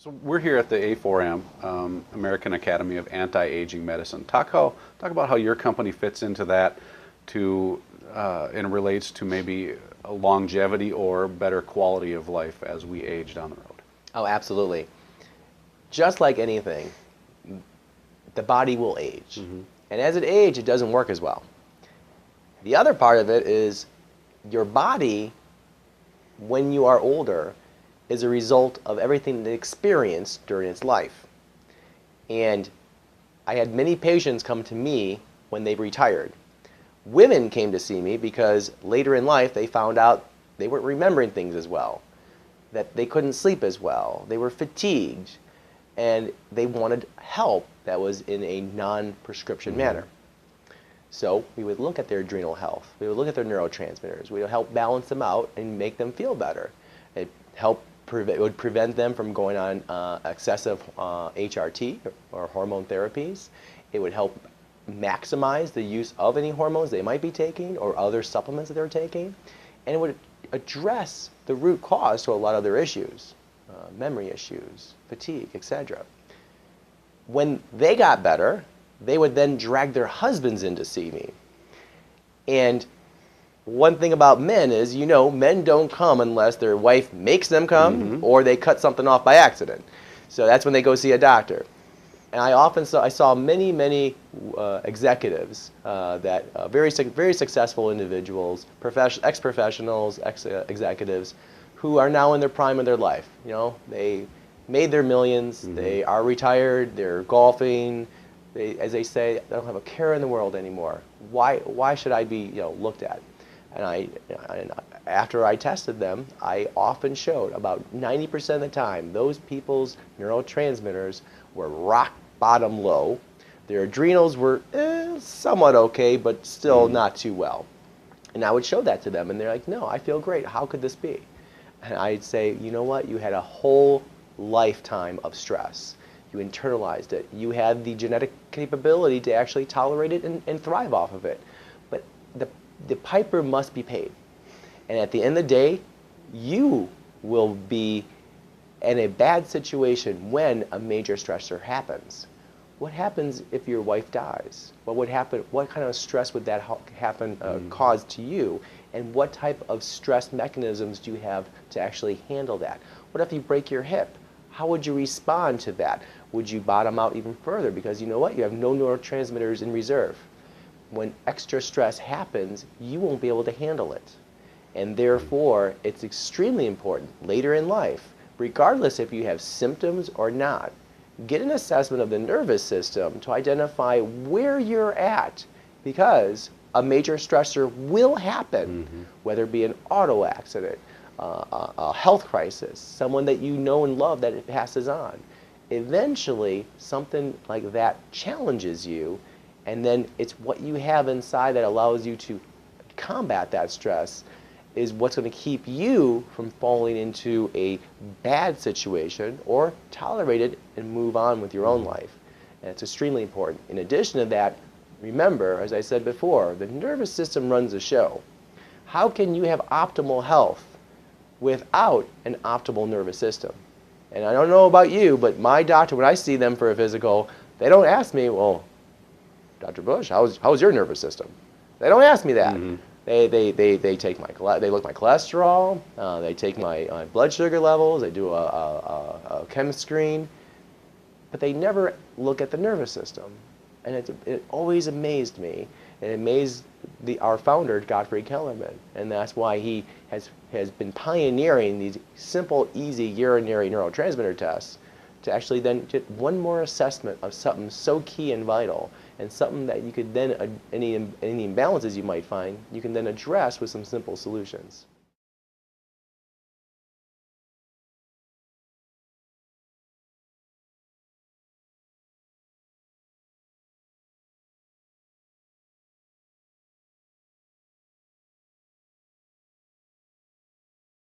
So we're here at the A4M, American Academy of Anti-Aging Medicine. Talk about how your company fits into that and relates to maybe a longevity or better quality of life as we age down the road. Oh, absolutely. Just like anything, the body will age. And as it ages, it doesn't work as well. The other part of it is your body, when you are older, is a result of everything it experienced during its life. And I had many patients come to me when they retired. Women came to see me because later in life they found out they weren't remembering things as well, that they couldn't sleep as well, they were fatigued, and they wanted help that was in a non-prescription manner. So we would look at their adrenal health, we would look at their neurotransmitters, we would help balance them out and make them feel better. It would prevent them from going on excessive HRT or hormone therapies. It would help maximize the use of any hormones they might be taking or other supplements that they're taking. And it would address the root cause to a lot of their issues, memory issues, fatigue, etc. When they got better, they would then drag their husbands in to see me. And one thing about men is, men don't come unless their wife makes them come or they cut something off by accident. So that's when they go see a doctor. And I saw many executives very successful individuals, ex-professionals, ex-executives who are now in their prime of their life. They made their millions, they are retired, they're golfing, as they say, they don't have a care in the world anymore. Why should I be looked at? And after I tested them, I often showed about 90% of the time those people's neurotransmitters were rock bottom low. Their adrenals were somewhat okay, but still not too well. And I would show that to them, and they're like, no, I feel great. How could this be? And I'd say, you know what? You had a whole lifetime of stress. You internalized it. You had the genetic capability to actually tolerate it and thrive off of it. But the piper must be paid. And at the end of the day, you will be in a bad situation when a major stressor happens. What happens if your wife dies? What would happen? What kind of stress would that cause to you? And what type of stress mechanisms do you have to actually handle that? What if you break your hip? How would you respond to that? Would you bottom out even further? Because you know what? You have no neurotransmitters in reserve. When extra stress happens, you won't be able to handle it. And therefore, it's extremely important later in life, regardless if you have symptoms or not, get an assessment of the nervous system to identify where you're at, because a major stressor will happen, whether it be an auto accident, a health crisis, someone that you know and love that it passes on. Eventually, something like that challenges you, and then it's what you have inside that allows you to combat that stress is what's going to keep you from falling into a bad situation or tolerate it and move on with your own life. And it's extremely important. In addition to that, remember, as I said before, the nervous system runs the show. How can you have optimal health without an optimal nervous system? And I don't know about you, but my doctor, when I see them for a physical, they don't ask me, well, Dr. Bush, how's your nervous system? They don't ask me that. They take they look at my cholesterol, they take my blood sugar levels, they do a chem screen, but they never look at the nervous system. And it always amazed me. It amazed our founder, Gottfried Kellerman, and that's why he has been pioneering these simple, easy urinary neurotransmitter tests to actually then get one more assessment of something so key and vital, and something that you could then, any imbalances you might find, you can then address with some simple solutions.